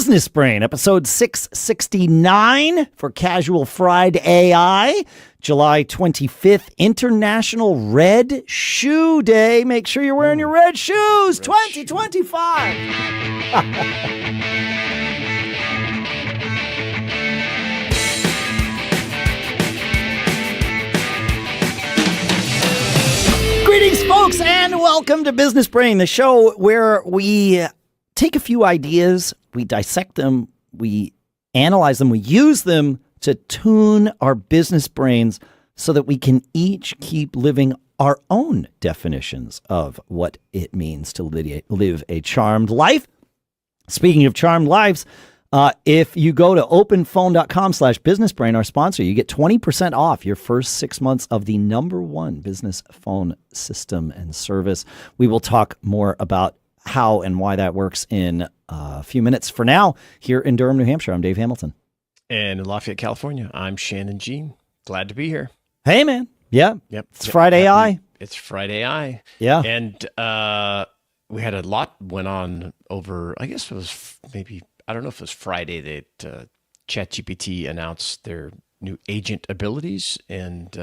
Business Brain, episode 669 for Casual FridAI, July 25th, International Red Shoe Day. Make sure you're wearing your red shoes, 2025. Greetings, folks, and welcome to Business Brain, the show where we take a few ideas, we dissect them, we analyze them, we use them to tune our business brains so that we can each keep living our own definitions of what it means to live a charmed life. Speaking of charmed lives, if you go to openphone.com/businessbrain, our sponsor, you get 20% off your first 6 months of the #1 business phone system and service. We will talk more about how and why that works in a few minutes. For now, here in Durham, New Hampshire, I'm Dave Hamilton. And in Lafayette, California, I'm Shannon Jean. Glad to be here. Hey, man. Yeah. Yep. It's FridAI. It's FridAI. Yeah. And we had a lot went on over, I guess it was maybe, I don't know if it was Friday that ChatGPT announced their new agent abilities, and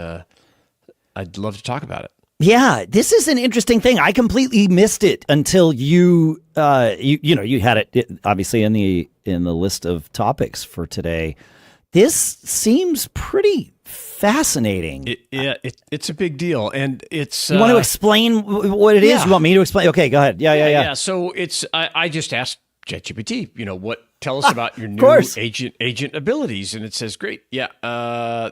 I'd love to talk about it. Yeah, this is an interesting thing. I completely missed it until you had it obviously in the list of topics for today. This seems pretty fascinating. It's a big deal, and it's. You want to explain what it is? You want me to explain? Okay, go ahead. Yeah. So it's. I just asked ChatGPT, tell us about your new agent abilities. And it says, great. Yeah.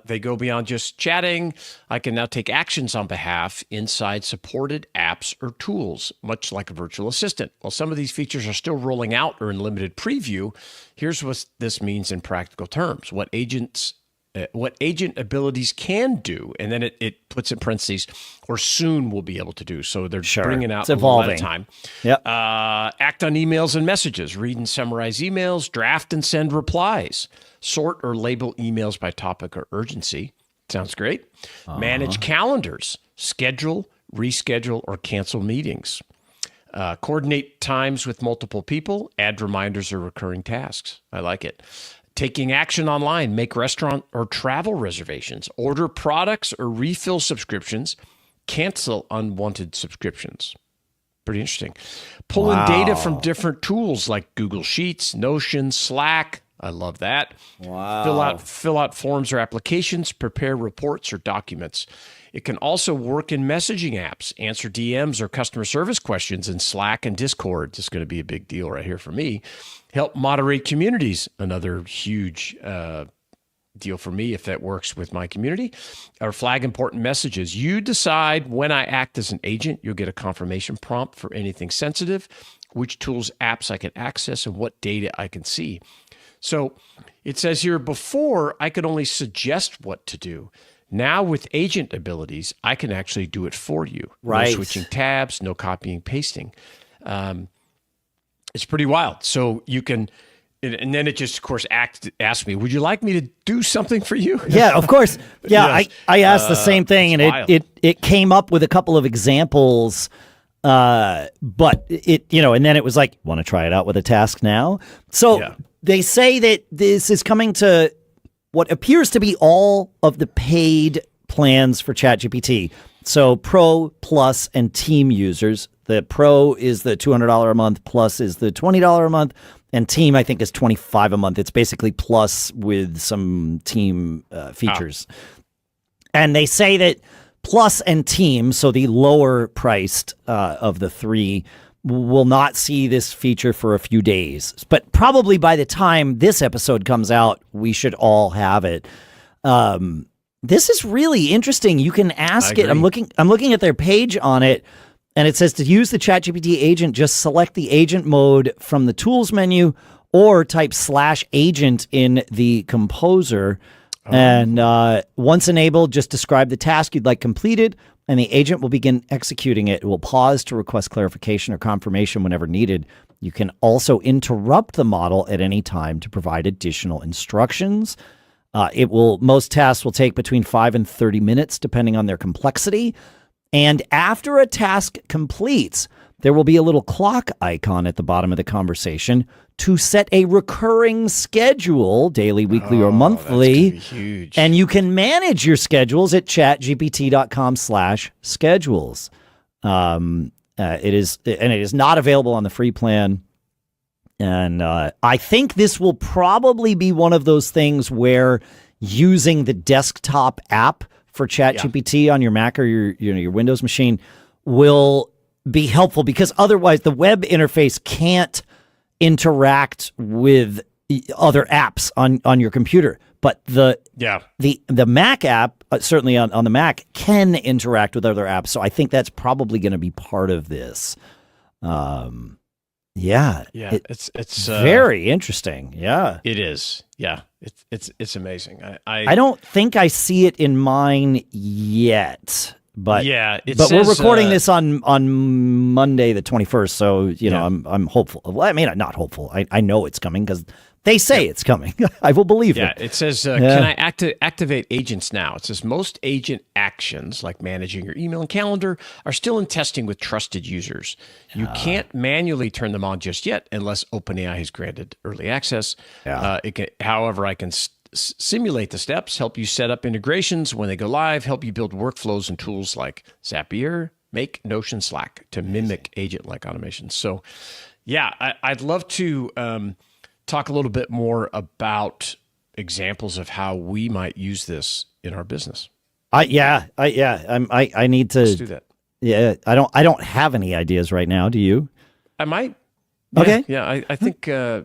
They go beyond just chatting. I can now take actions on behalf inside supported apps or tools, much like a virtual assistant. While some of these features are still rolling out or in limited preview, here's what this means in practical terms. What agent abilities can do, and then it puts in parentheses, or soon will be able to do. So they're bringing out a lot of time. Yep. Act on emails and messages, read and summarize emails, draft and send replies, sort or label emails by topic or urgency. Sounds great. Manage calendars, schedule, reschedule, or cancel meetings. Coordinate times with multiple people, add reminders or recurring tasks. I like it. Taking action online, make restaurant or travel reservations, order products or refill subscriptions, cancel unwanted subscriptions. Pretty interesting. Pulling data from different tools like Google Sheets, Notion, Slack. I love that. Wow. Fill out forms or applications, prepare reports or documents. It can also work in messaging apps, answer DMs or customer service questions in Slack and Discord. This is going to be a big deal right here for me. Help moderate communities, another huge deal for me if that works with my community. Or flag important messages. You decide when I act as an agent. You'll get a confirmation prompt for anything sensitive, which tools, apps I can access, and what data I can see. So it says here, before I could only suggest what to do. Now with agent abilities, I can actually do it for you. Right. No switching tabs, no copying, pasting. It's pretty wild. So you can, and then it just, of course, asked me, would you like me to do something for you? Yeah, of course. Yeah, Yes. I asked the same thing, and it came up with a couple of examples, but and then it was like, want to try it out with a task now? So they say that this is coming to what appears to be all of the paid plans for ChatGPT. So Pro, Plus, and Team users. The Pro is the $200 a month, Plus is the $20 a month, and Team, I think, is $25 a month. It's basically Plus with some Team features. And they say that Plus and Team, so the lower priced of the three, will not see this feature for a few days. But probably by the time this episode comes out, we should all have it. This is really interesting. You can ask it. I'm looking at their page on it, and it says to use the ChatGPT agent, just select the agent mode from the tools menu or type /agent in the composer. And once enabled, just describe the task you'd like completed, and the agent will begin executing it. It will pause to request clarification or confirmation whenever needed. You can also interrupt the model at any time to provide additional instructions. Most tasks will take between 5 and 30 minutes, depending on their complexity. And after a task completes, there will be a little clock icon at the bottom of the conversation to set a recurring schedule, daily, weekly, or monthly. That's gonna be huge. And you can manage your schedules at chatgpt.com/schedules. It is not available on the free plan. And I think this will probably be one of those things where using the desktop app for ChatGPT on your Mac or your Windows machine will be helpful, because otherwise the web interface can't interact with other apps on your computer. But the Mac app, certainly on the Mac, can interact with other apps. So I think that's probably going to be part of this. It's very interesting. Yeah, it is. Yeah, it's amazing. I don't think I see it in mine yet, but we're recording this on Monday the 21st, so I'm hopeful. Well, I mean, I'm not hopeful. I know it's coming because they say it's coming. I will believe it. Yeah, it says, can I activate agents now? It says most agent actions, like managing your email and calendar, are still in testing with trusted users. You can't manually turn them on just yet unless OpenAI has granted early access. However, I can simulate the steps, help you set up integrations when they go live, help you build workflows and tools like Zapier, Make, Notion, Slack to mimic agent-like automation. So, I'd love to talk a little bit more about examples of how we might use this in our business. I need to. Let's do that. Yeah, I don't have any ideas right now. Do you? I might. Okay. Yeah, I think. I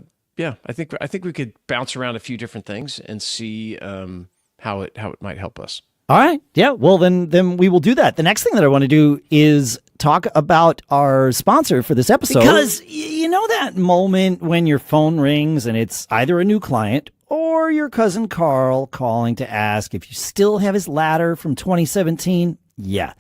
think we could bounce around a few different things and see how it might help us. All right. Yeah. Well, then we will do that. The next thing that I want to do is talk about our sponsor for this episode. Because you know that moment when your phone rings and it's either a new client or your cousin Carl calling to ask if you still have his ladder from 2017? Yeah,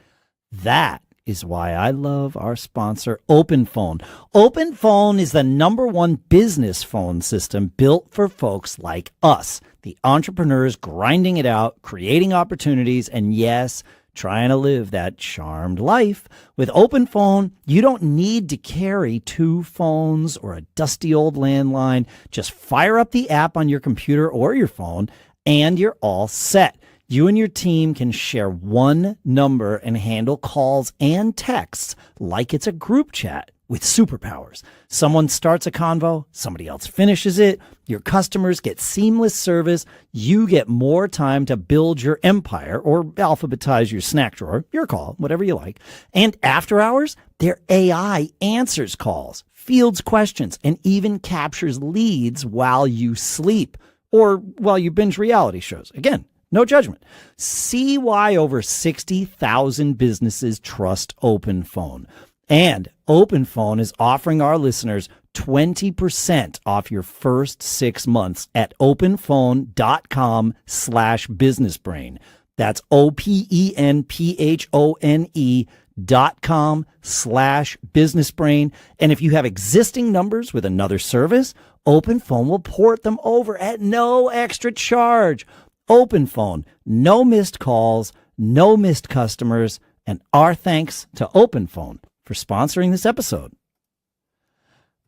that is why I love our sponsor, OpenPhone. OpenPhone is the #1 business phone system built for folks like us, the entrepreneurs grinding it out, creating opportunities, and yes, trying to live that charmed life. With OpenPhone, you don't need to carry 2 phones or a dusty old landline. Just fire up the app on your computer or your phone, and you're all set. You and your team can share one number and handle calls and texts like it's a group chat with superpowers. Someone starts a convo, somebody else finishes it. Your customers get seamless service. You get more time to build your empire or alphabetize your snack drawer, your call, whatever you like. And after hours, their AI answers calls, fields questions, and even captures leads while you sleep or while you binge reality shows. Again, no judgment. See why over 60,000 businesses trust OpenPhone. And OpenPhone is offering our listeners 20% off your first 6 months at openphone.com/businessbrain. That's openphone.com/businessbrain. And if you have existing numbers with another service, OpenPhone will port them over at no extra charge. OpenPhone, no missed calls, no missed customers, and our thanks to OpenPhone for sponsoring this episode.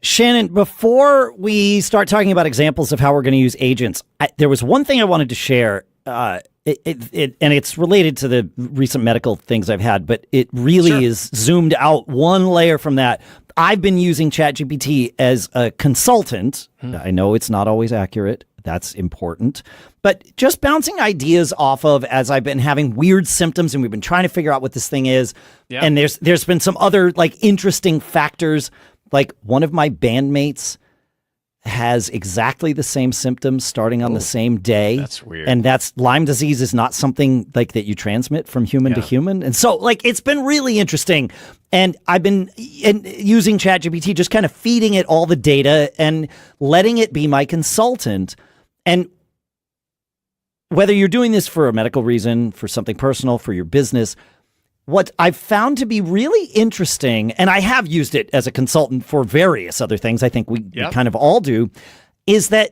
Shannon, before we start talking about examples of how we're going to use agents, there was one thing I wanted to share, and it's related to the recent medical things I've had, but it really is zoomed out one layer from that. I've been using ChatGPT as a consultant. I know it's not always accurate. That's important. But just bouncing ideas off of as I've been having weird symptoms and we've been trying to figure out what this thing is. Yeah. And there's been some other interesting factors. Like one of my bandmates has exactly the same symptoms starting on the same day. That's weird. And that's Lyme disease is not something that you transmit from human to human. And so it's been really interesting. And I've been using ChatGPT, just kind of feeding it all the data and letting it be my consultant. And whether you're doing this for a medical reason, for something personal, for your business, what I've found to be really interesting, and I have used it as a consultant for various other things, I think we kind of all do, is that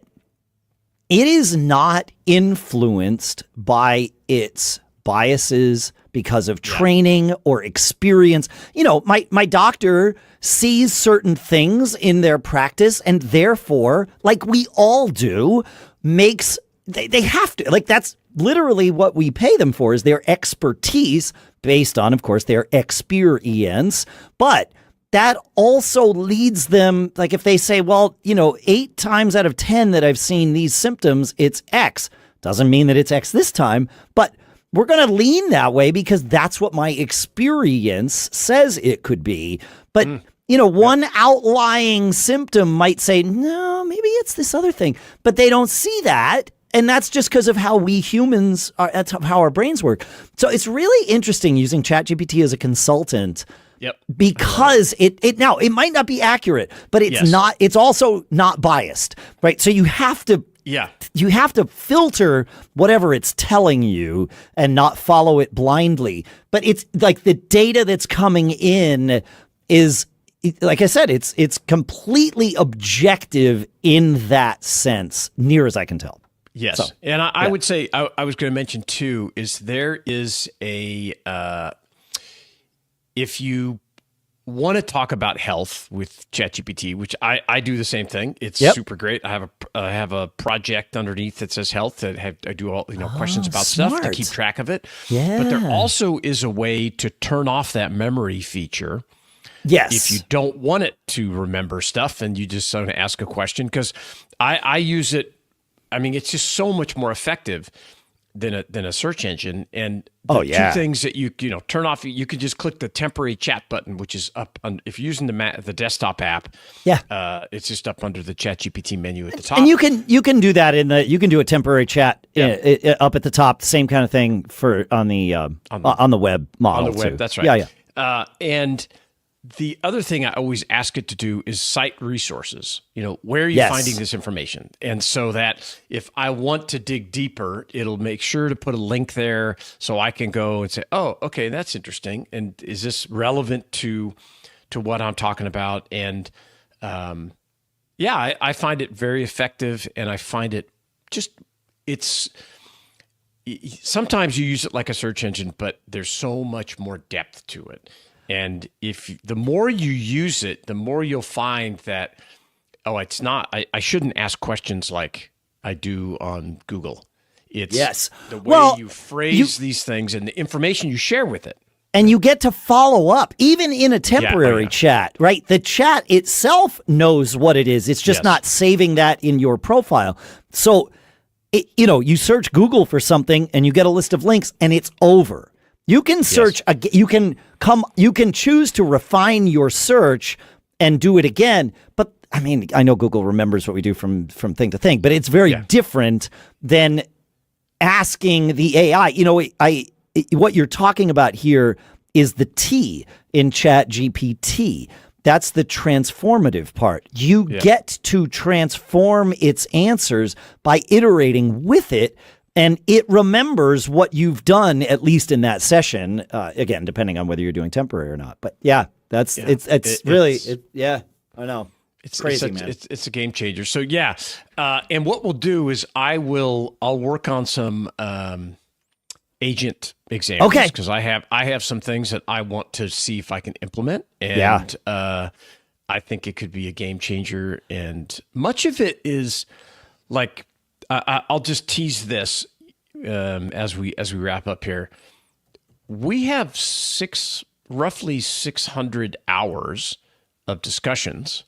it is not influenced by its biases, because of training or experience. You know, my doctor sees certain things in their practice and therefore, like we all do, they have to, like, that's literally what we pay them for, is their expertise based on, of course, their experience. But that also leads them, like if they say, well, you know, 8 times out of 10 that I've seen these symptoms, it's X. Doesn't mean that it's X this time, but we're going to lean that way because that's what my experience says it could be. But, you know, one outlying symptom might say, no, maybe it's this other thing, but they don't see that. And that's just because of how we humans are, that's how our brains work. So it's really interesting using ChatGPT as a consultant. Yep. Because it might not be accurate, but it's also not biased, right? So you have to filter whatever it's telling you and not follow it blindly. But it's like the data that's coming in is, like I said, it's completely objective in that sense, near as I can tell. Yes. So, and I would say, I was going to mention too, is there is a, if you want to talk about health with ChatGPT, which I do the same thing. It's super great. I have a project underneath that says health that I do all, questions about stuff to keep track of it. Yeah. But there also is a way to turn off that memory feature. Yes. If you don't want it to remember stuff and you just sort of ask a question, because I use it. I mean, it's just so much more effective than a search engine. And the two things that you turn off, you can just click the temporary chat button, which is up on, if you're using the desktop app. Yeah, it's just up under the ChatGPT menu at the top. And you can do that you can do a temporary chat up at the top. Same kind of thing on the web model. On the web, too. That's right. Yeah. And the other thing I always ask it to do is cite resources. Where are you finding this information? And so that if I want to dig deeper, it'll make sure to put a link there so I can go and say, oh, okay, that's interesting. And is this relevant to what I'm talking about? And I find it very effective, and I find it sometimes you use it like a search engine, but there's so much more depth to it. And the more you use it, the more you'll find that, it's not, I shouldn't ask questions like I do on Google. It's the way you phrase these things and the information you share with it. And you get to follow up, even in a temporary chat, right? The chat itself knows what it is. It's just not saving that in your profile. So, you search Google for something and you get a list of links and it's over. You can search, you can choose to refine your search and do it again. But I mean, I know Google remembers what we do from thing to thing, but it's very different than asking the AI. What you're talking about here is the T in ChatGPT. That's the transformative part. You get to transform its answers by iterating with it. And it remembers what you've done, at least in that session. Again, depending on whether you're doing temporary or not. But it's I know. It's crazy, man. It's a game changer. So and what we'll do is I'll work on some agent examples. Okay. Because I have some things that I want to see if I can implement, and I think it could be a game changer. And much of it is like. I'll just tease this as we wrap up here. We have roughly 600 hours of discussions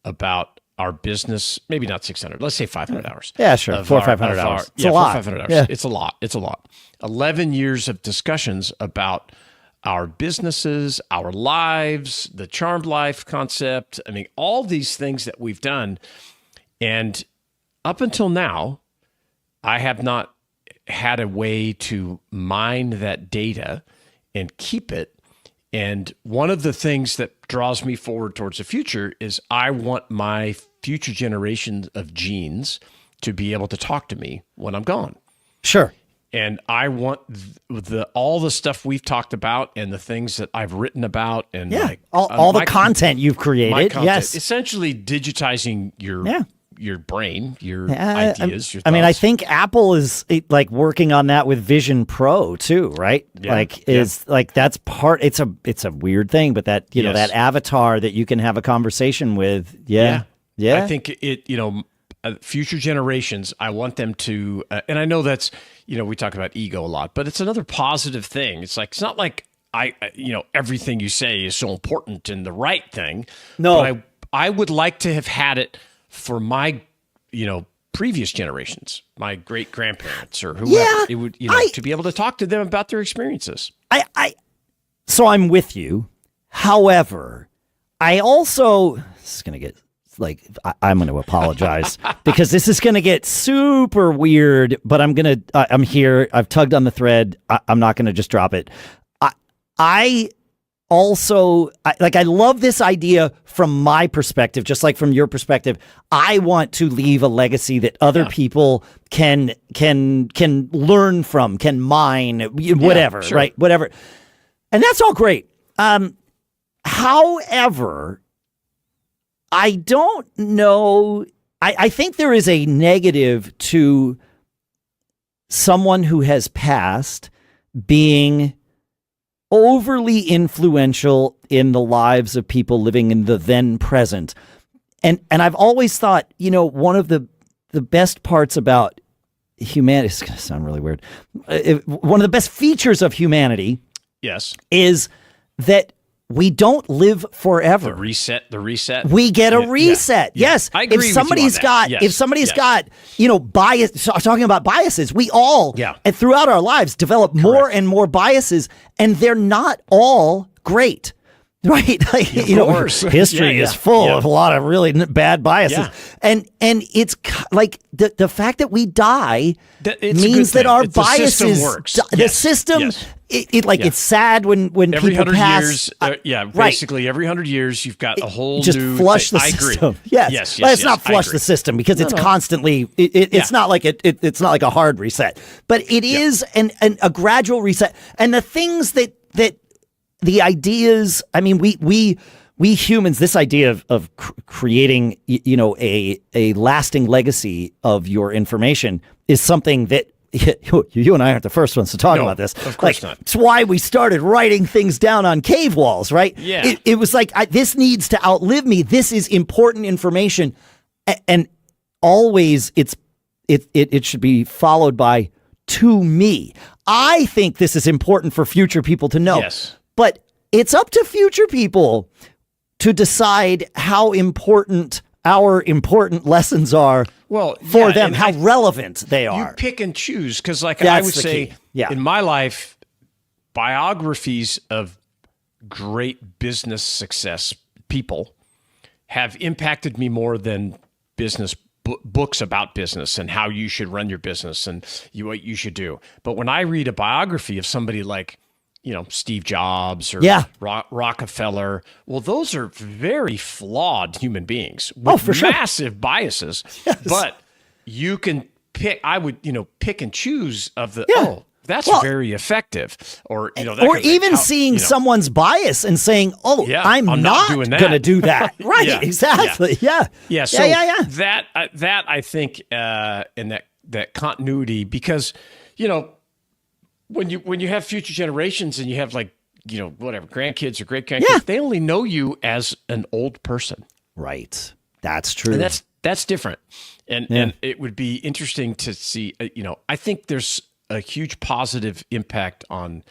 about our business. Maybe not 600. Let's say 500 hours. Yeah, sure. 400 or 500 hours. It's a lot. 500 hours. Yeah. It's a lot. It's a lot. 11 years of discussions about our businesses, our lives, the charmed life concept. I mean, all these things that we've done, and up until now, I have not had a way to mine that data and keep it. And one of the things that draws me forward towards the future is I want my future generations of genes to be able to talk to me when I'm gone. Sure. And I want all the stuff we've talked about and the things that I've written about and all the content you've created. My content, yes. Essentially digitizing your your brain, your ideas, your thoughts. I mean, I think Apple is like working on that with Vision Pro too, right? Yeah. Like like that's part. It's a weird thing, but that know that avatar that you can have a conversation with. Yeah. I think it. Future generations, I want them to, and I know that's we talk about ego a lot, but it's another positive thing. It's not like everything you say is so important and the right thing. No, but I would like to have had it for my, previous generations, my great grandparents or whoever. Yeah, it would, to be able to talk to them about their experiences. So I'm with you. However, I also, this is going to get I'm going to apologize because this is going to get super weird, but I'm here. I've tugged on the thread. I'm not going to just drop it. I love this idea from my perspective, just like from your perspective. I want to leave a legacy that other people can learn from, can mine, whatever, sure. right? Whatever. And that's all great. However, I don't know. I think there is a negative to someone who has passed being overly influential in the lives of people living in the then present. And I've always thought, one of the best parts about humanity, it's going to sound really weird. One of the best features of humanity is that we don't live forever. The reset. We get a reset. Yeah. Yes. I agree if somebody's got, bias, talking about biases, we all, and throughout our lives, develop more and more biases, and they're not all great. Right. History is full of a lot of really bad biases. Yeah. And it's like the fact that we die means that our biases, the system works. The system, it's sad when every people 100 pass. years, basically every 100 years, you've got a whole just new flush the I system. agree. Yes. Let's not flush the system because it's constantly, it's not like it's not like a hard reset, but it is a gradual reset. And the things that the ideas, I mean, we humans, this idea of creating, a lasting legacy of your information is something that you and I aren't the first ones to talk about this. Of course not. It's why we started writing things down on cave walls, right? Yeah. It was like, this needs to outlive me. This is important information. And always it should be followed by to me. I think this is important for future people to know. Yes. But it's up to future people to decide how important our important lessons are for them, how relevant they are. You pick and choose because, I would say, in my life, biographies of great business success people have impacted me more than business books about business and how you should run your business and what you should do. But when I read a biography of somebody like Steve Jobs or Rockefeller. Well, those are very flawed human beings with massive biases. Yes. But you can pick. I would, pick and choose of the. That's very effective. Or or even seeing someone's bias and saying, I'm not going to do that. Right? Exactly. Yeah. So that I think in that continuity because When you have future generations and you have grandkids or great grandkids, they only know you as an old person. Right. That's true. And that's different. And it would be interesting to see, I think there's a huge positive impact on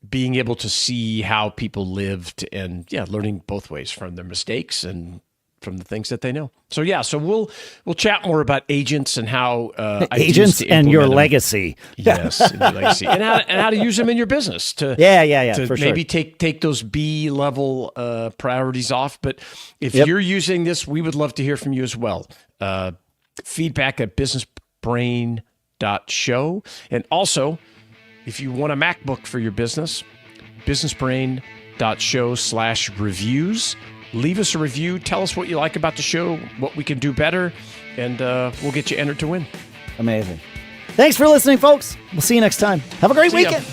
being able to see how people lived and learning both ways from their mistakes and from the things that they know. So we'll chat more about agents and how agents and your legacy. Yes, and your legacy, and how to use them in your business to to for maybe take those B level priorities off. But if you're using this, we would love to hear from you as well. Feedback at businessbrain.show, and also if you want a MacBook for your business, businessbrain.show/reviews. Leave us a review. Tell us what you like about the show, what we can do better, and we'll get you entered to win. Amazing. Thanks for listening, folks. We'll see you next time. Have a great weekend.